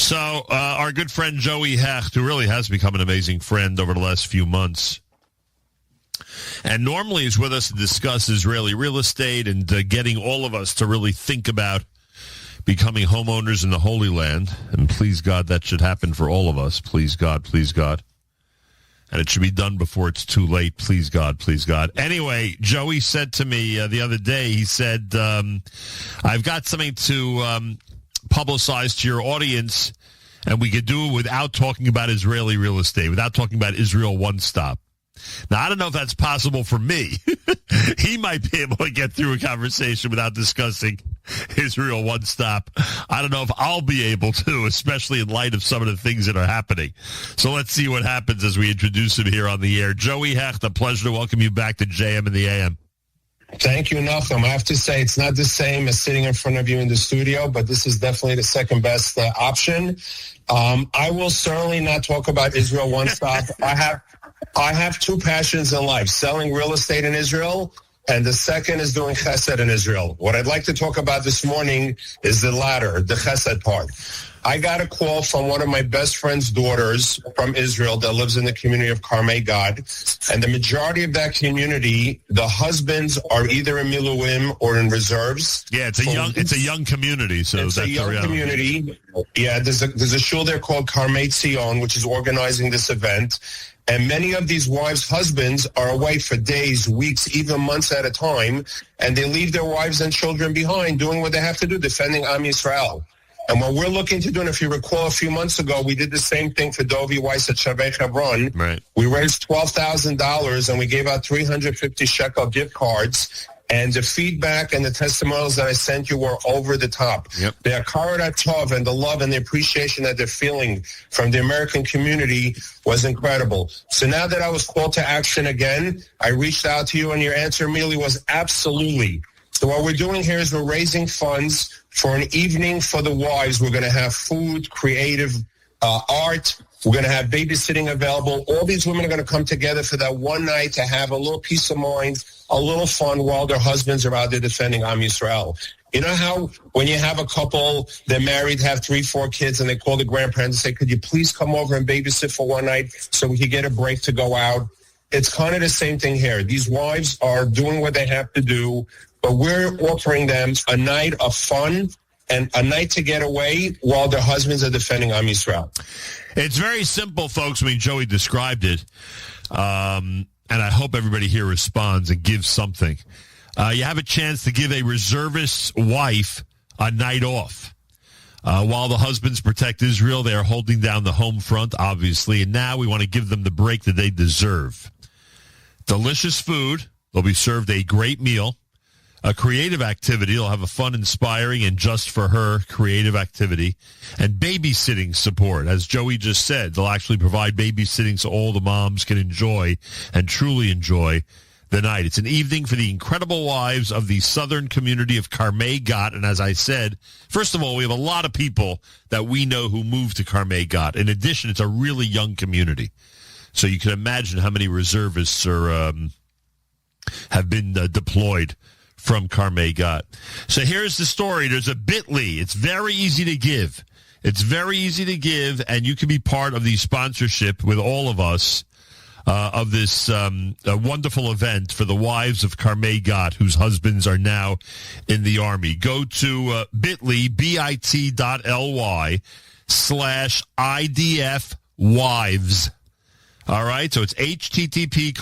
So our good friend Joey Hecht, who really has become an amazing friend over the last few months, and normally is with us to discuss Israeli real estate and getting all of us to really think about becoming homeowners in the Holy Land. And please God, that should happen for all of us. Please God, please God. And it should be done before it's too late. Please God, please God. Anyway, Joey said to me the other day, he said, I've got something to publicize to your audience, and we could do it without talking about Israeli real estate, without talking about Israel One Stop. Now, I don't know if that's possible for me. He might be able to get through a conversation without discussing Israel One Stop. I don't know if I'll be able to, especially in light of some of the things that are happening. So let's see what happens as we introduce him here on the air. Joey Hecht, a pleasure to welcome you back to JM and the AM. Thank you, Nachum. I have to say it's not the same as sitting in front of you in the studio, but this is definitely the second best option. I will certainly not talk about Israel One Stop. I have two passions in life, selling real estate in Israel, and the second is doing chesed in Israel. What I'd like to talk about this morning is the latter, the chesed part. I got a call from one of my best friend's daughters from Israel that lives in the community of Carmi Gat, and the majority of that community, the husbands are either in miluim or in reserves. Yeah, it's a young community, so it's that's a young around. Community. Yeah, there's a shul there called Carmi Tzion, which is organizing this event. And many of these wives' husbands are away for days, weeks, even months at a time, and they leave their wives and children behind doing what they have to do, defending Am Yisrael. And what we're looking to do, and if you recall a few months ago, we did the same thing for Dovi Weiss at Shavei Hebron. Right. We raised $12,000, and we gave out 350 shekel gift cards. And the feedback and the testimonials that I sent you were over the top. Yep. The hakarat tov and the love and the appreciation that they're feeling from the American community was incredible. So now that I was called to action again, I reached out to you, and your answer immediately was absolutely. So what we're doing here is we're raising funds for an evening for the wives. We're going to have food, creative art. We're going to have babysitting available. All these women are going to come together for that one night to have a little peace of mind, a little fun while their husbands are out there defending Am Yisrael. You know how when you have a couple, they're married, have 3-4 kids, and they call the grandparents and say, could you please come over and babysit for one night so we can get a break to go out? It's kind of the same thing here. These wives are doing what they have to do, but we're offering them a night of fun and a night to get away while their husbands are defending Am Yisrael. It's very simple, folks. I mean, Joey described it, and I hope everybody here responds and gives something. You have a chance to give a reservist's wife a night off. While the husbands protect Israel, they are holding down the home front, obviously, and now we want to give them the break that they deserve. Delicious food. They'll be served a great meal. A creative activity. They'll have a fun, inspiring, and just for her creative activity. And babysitting support. As Joey just said, they'll actually provide babysitting so all the moms can enjoy and truly enjoy the night. It's an evening for the incredible wives of the southern community of Carmi Gat. And as I said, first of all, we have a lot of people that we know who moved to Carmi Gat. In addition, it's a really young community. So you can imagine how many reservists are have been deployed from Carmi Gat. So here's the story. There's a bit.ly. It's very easy to give. It's very easy to give, and you can be part of the sponsorship with all of us of this wonderful event for the wives of Carmi Gat, whose husbands are now in the Army. Go to bit.ly, bit.ly/IDF wives. All right, so it's http://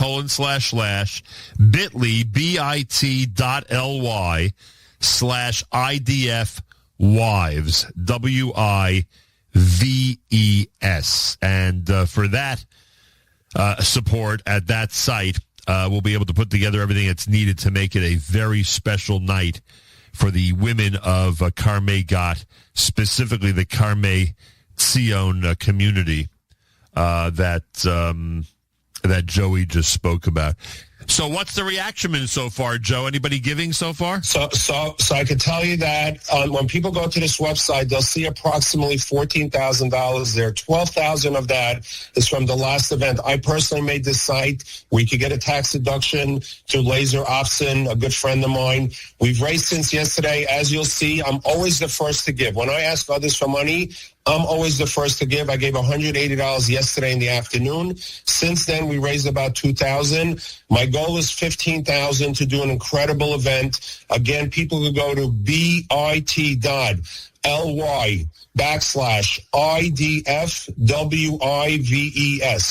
bit.ly/IDF wives, WIVES. And for that support at that site, we'll be able to put together everything that's needed to make it a very special night for the women of Carmi Gat, specifically the Carmi Tzion community. That Joey just spoke about. So what's the reaction been so far, Joe? Anybody giving so far? So I can tell you that when people go to this website, they'll see approximately $14,000 there. $12,000 of that is from the last event. I personally made this site. We could get a tax deduction to Laser Opson, a good friend of mine. We've raised since yesterday. As you'll see, I'm always the first to give. When I ask others for money, I'm always the first to give. I gave $180 yesterday in the afternoon. Since then, we raised about $2,000. My goal is $15,000 to do an incredible event. Again, people could go to bit.ly/IDF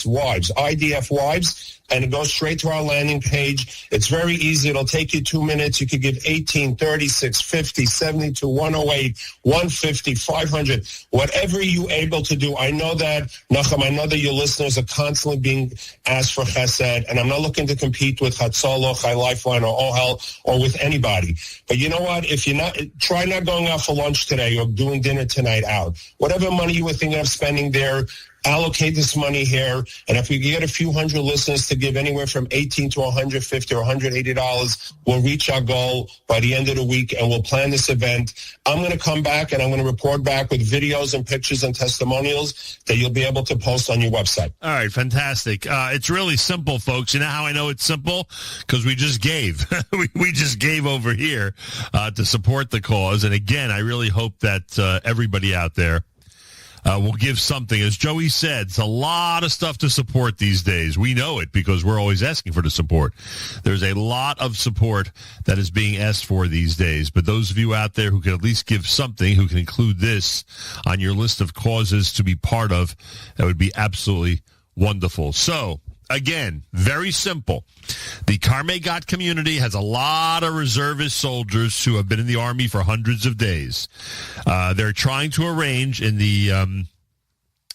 wives, IDF wives, and it goes straight to our landing page. It's very easy. It'll take you 2 minutes. You could give 18, 36, 50, 72, 108, 150, 500, whatever you're able to do. I know that, Nachum, I know that your listeners are constantly being asked for chesed, and I'm not looking to compete with Hatzolo, Chai Lifeline, or Ohel, or with anybody. But you know what? If you're not, try not going out for lunch today or doing dinner tonight out. Whatever money you were thinking of spending there, allocate this money here, and if we get a few hundred listeners to give anywhere from $18 to $150 or $180, we'll reach our goal by the end of the week, and we'll plan this event. I'm going to come back, and I'm going to report back with videos and pictures and testimonials that you'll be able to post on your website. All right, fantastic. It's really simple, folks. You know how I know it's simple? Because we just gave. we just gave over here to support the cause, and again, I really hope that everybody out there will give something. As Joey said, it's a lot of stuff to support these days. We know it because we're always asking for the support. There's a lot of support that is being asked for these days. But those of you out there who can at least give something, who can include this on your list of causes to be part of, that would be absolutely wonderful. So, again, very simple. The Carmi Gat community has a lot of reservist soldiers who have been in the Army for hundreds of days. They're trying to arrange in the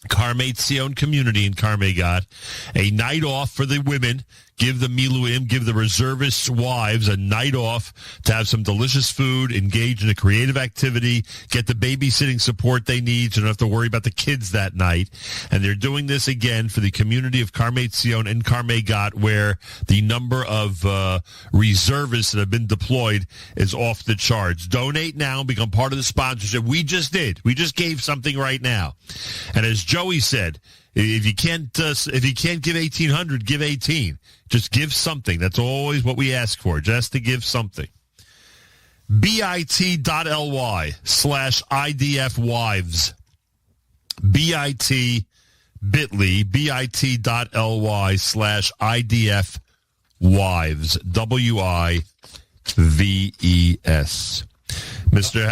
Carmi Tzion community in Carmi Gat a night off for the women. Give the miluim, give the reservists' wives a night off to have some delicious food, engage in a creative activity, get the babysitting support they need so they don't have to worry about the kids that night. And they're doing this again for the community of Carmi Tzion and Carmi Gat, where the number of reservists that have been deployed is off the charts. Donate now and become part of the sponsorship. We just did. We just gave something right now. And as Joey said, if you can't give 1,800, give 18. Just give something. That's always what we ask for, just to give something. bit.ly/IDF wives. bit.ly/IDF wives. WIVES. Mr.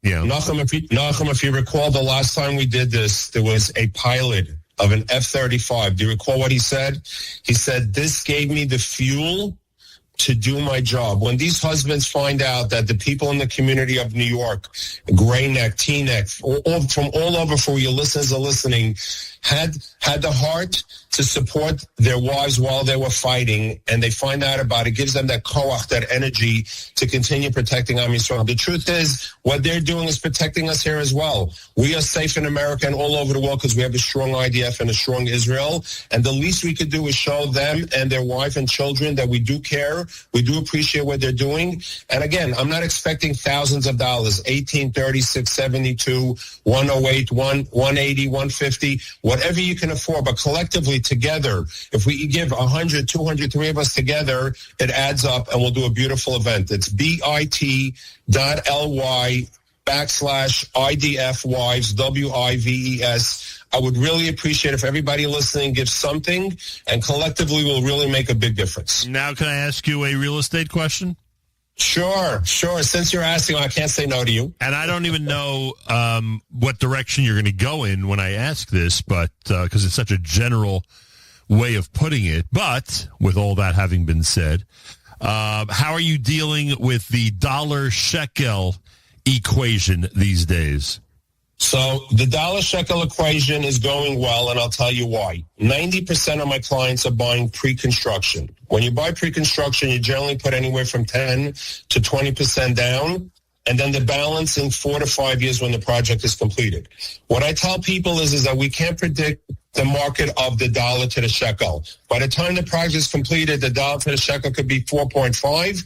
Nachum, if you recall, the last time we did this, there was a pilot of an F-35. Do you recall what he said? He said, this gave me the fuel to do my job. When these husbands find out that the people in the community of New York, Gray Neck, T-Neck, from all over, for your listeners are listening, had the heart to support their wives while they were fighting, and they find out about it, gives them that koach, that energy to continue protecting Am Yisrael. The truth is, what they're doing is protecting us here as well. We are safe in America and all over the world because we have a strong IDF and a strong Israel, and the least we could do is show them and their wife and children that we do care, we do appreciate what they're doing. And again, I'm not expecting thousands of dollars, 18, 36, 72, 108, 180, 150, whatever you can afford, but collectively together, if we give 100, 200, three of us together, it adds up and we'll do a beautiful event. It's bit.ly/IDF wives, WIVES. I would really appreciate if everybody listening gives something, and collectively we'll really make a big difference. Now, can I ask you a real estate question? Sure. Since you're asking, I can't say no to you. And I don't even know what direction you're going to go in when I ask this, but because it's such a general way of putting it. But with all that having been said, how are you dealing with the dollar-shekel equation these days? So the dollar-shekel equation is going well, and I'll tell you why. 90% of my clients are buying pre-construction. When you buy pre-construction, you generally put anywhere from 10 to 20% down, and then the balance in 4 to 5 years when the project is completed. What I tell people is that we can't predict the market of the dollar to the shekel. By the time the project is completed, the dollar to the shekel could be 4.5.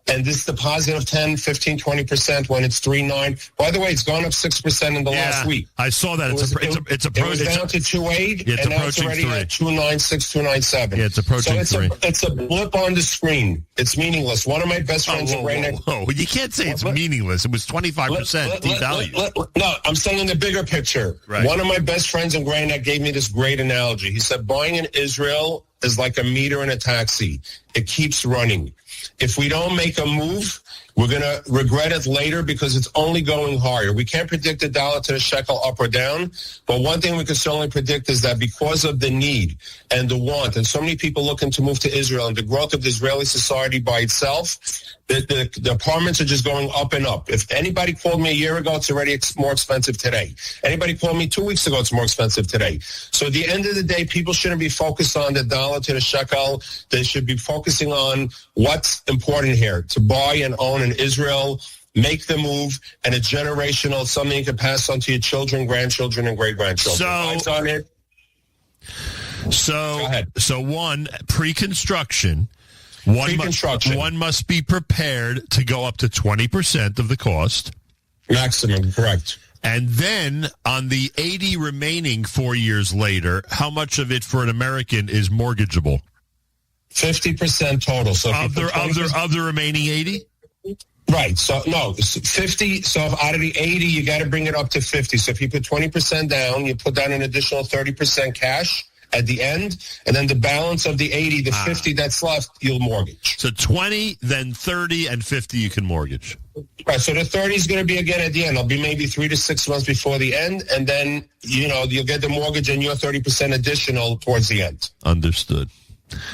And this deposit of 10, 15, 20% when it's 3.9. By the way, it's gone up 6% in the last week. I saw that. It's approaching. It was down to 2.8, and now it's already 3. at 2.96, 2.97. Yeah, it's approaching 3. It's a blip on the screen. It's meaningless. One of my best friends right now. Whoa. You can't say it's meaningless. It was 25% devalued. No, I'm saying in the bigger picture. Right. One of my best friends in Greyneck gave me this great analogy. He said, buying in Israel is like a meter in a taxi. It keeps running. If we don't make a move, we're going to regret it later because it's only going higher. We can't predict the dollar to the shekel up or down, but one thing we can certainly predict is that because of the need and the want, and so many people looking to move to Israel and the growth of the Israeli society by itself, the apartments are just going up and up. If anybody called me a year ago, it's already more expensive today. Anybody called me 2 weeks ago, it's more expensive today. So at the end of the day, people shouldn't be focused on the dollar to the shekel. They should be focusing on what's important here, to buy and own in Israel, make the move, and a generational, something you can pass on to your children, grandchildren, and great-grandchildren. So one, pre-construction. One must be prepared to go up to 20% of the cost. Maximum, correct. And then on the 80 remaining 4 years later, how much of it for an American is mortgageable? 50% total. So of the remaining 80? Right. So, no, 50. So out of the 80, you got to bring it up to 50. So if you put 20% down, you put down an additional 30% cash at the end, and then the balance of the 80, the 50 that's left, you'll mortgage. So 20, then 30, and 50 you can mortgage. Right, so the 30 is going to be again at the end. It'll be maybe 3 to 6 months before the end, and then, you'll get the mortgage and your 30% additional towards the end. Understood.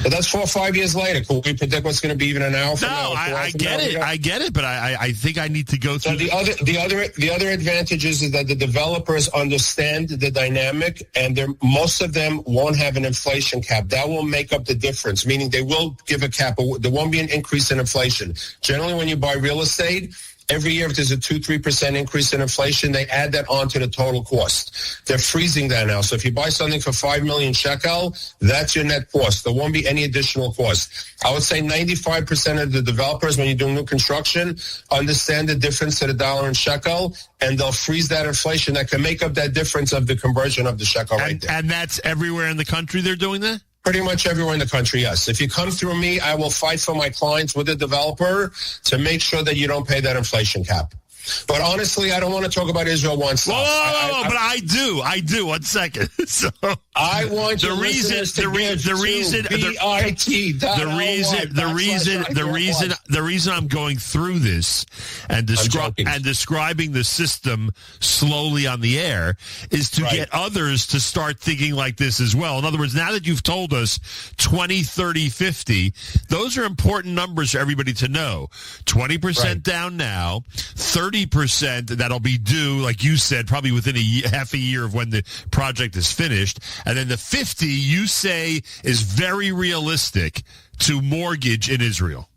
But that's 4 or 5 years later. Could we predict what's going to be even an hour from now? No, I get it, but I think I need to go through. So the other advantage is that the developers understand the dynamic, and most of them won't have an inflation cap. That will make up the difference, meaning they will give a cap, but there won't be an increase in inflation. Generally, when you buy real estate, every year, if there's a 2-3% increase in inflation, they add that onto the total cost. They're freezing that now. So if you buy something for 5 million shekel, that's your net cost. There won't be any additional cost. I would say 95% of the developers, when you're doing new construction, understand the difference to the dollar and shekel, and they'll freeze that inflation that can make up that difference of the conversion of the shekel right there. And that's everywhere in the country they're doing that? Pretty much everywhere in the country, yes. If you come through me, I will fight for my clients with the developer to make sure that you don't pay that inflation cap. But honestly, I don't want to talk about Israel one stuff. But I do. 1 second. So I want the reason I'm going through this and describing the system slowly on the air is to get others to start thinking like this as well. In other words, now that you've told us 20, 30, 50, those are important numbers for everybody to know. 20% down now, 30% that'll be due, like you said, probably within half a year of when the project is finished. And then the 50, you say, is very realistic to mortgage in Israel.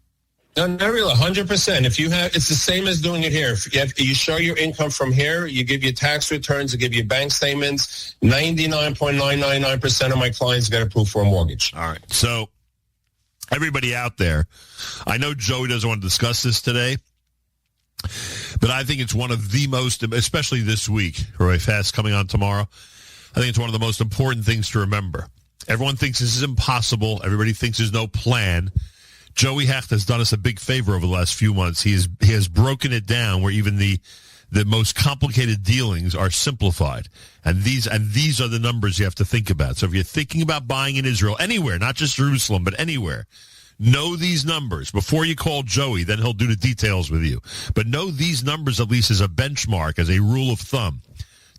No, not really, 100%. If you have, it's the same as doing it here. If you show your income from here, you give your tax returns, you give your bank statements, 99.999% of my clients get approved for a mortgage. All right. So everybody out there, I know Joey doesn't want to discuss this today, but I think it's one of the most, especially this week, Roy Fast coming on tomorrow, I think it's one of the most important things to remember. Everyone thinks this is impossible. Everybody thinks there's no plan. Joey Hecht has done us a big favor over the last few months. He has broken it down where even the most complicated dealings are simplified. And these are the numbers you have to think about. So if you're thinking about buying in Israel, anywhere, not just Jerusalem, but anywhere, know these numbers before you call Joey. Then he'll do the details with you. But know these numbers at least as a benchmark, as a rule of thumb.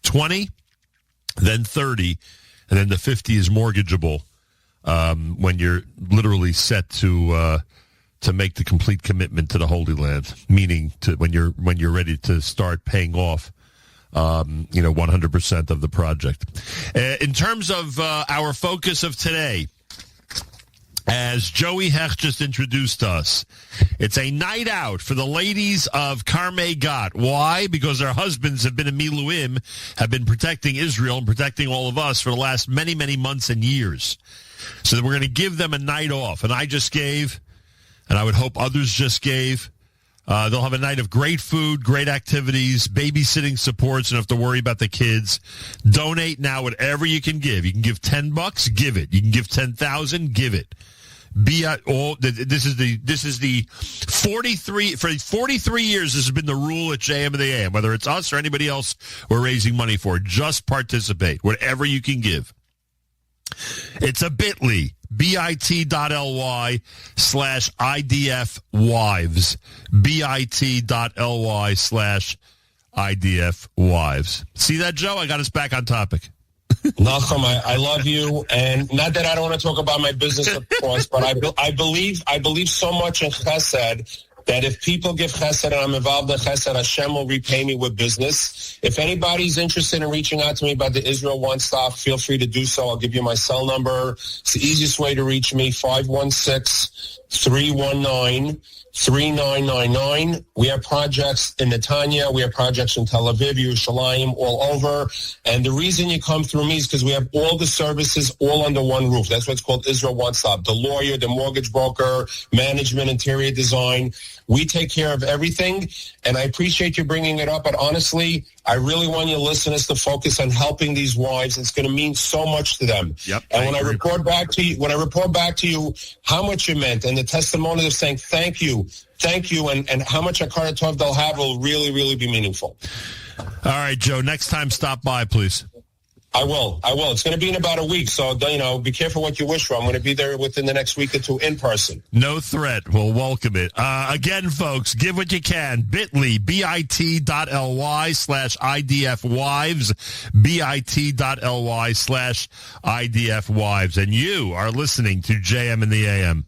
20, then 30, and then the 50 is mortgageable when you're literally set to make the complete commitment to the Holy Land, meaning to when you're ready to start paying off 100% of the project. In terms of our focus of today, as Joey Hecht just introduced us, it's a night out for the ladies of Carmi Gat. Why? Because their husbands have been in Miluim, have been protecting Israel and protecting all of us for the last many, many months and years. So that we're going to give them a night off. And I just gave and I would hope others just gave. They'll have a night of great food, great activities, babysitting supports. You don't have to worry about the kids. Donate now, whatever you can give. You can give $10, give it. You can give 10,000, give it. This is the 43 for 43 years. This has been the rule at JM and the AM. Whether it's us or anybody else we're raising money for, just participate. Whatever you can give. It's a bit.ly. bit.ly/IDF wives. bit.ly/IDF wives. See that, Joe? I got us back on topic. Nachum, I love you, and not that I don't want to talk about my business, of course, but I believe so much in Chesed that if people give Chesed and I'm involved in Chesed, Hashem will repay me with business. If anybody's interested in reaching out to me about the Israel One Stop, feel free to do so. I'll give you my cell number. It's the easiest way to reach me, 516-319-3999. We have projects in Netanya. We have projects in Tel Aviv, Yerushalayim, all over. And the reason you come through me is because we have all the services all under one roof. That's what's called Israel One Stop. The lawyer, the mortgage broker, management, interior design. We take care of everything. And I appreciate you bringing it up. But honestly, I really want your listeners to focus on helping these wives. It's going to mean so much to them. Yep, and when I report back to you, how much you meant and the testimony of saying thank you, and how much a Karatov they'll have will really, really be meaningful. All right, Joe. Next time, stop by, please. I will. It's going to be in about a week, so, be careful what you wish for. I'm going to be there within the next week or two in person. No threat. We'll welcome it. Again, folks, give what you can. bit.ly, bit.ly/IDF wives, bit.ly/IDF wives. And you are listening to JM in the AM.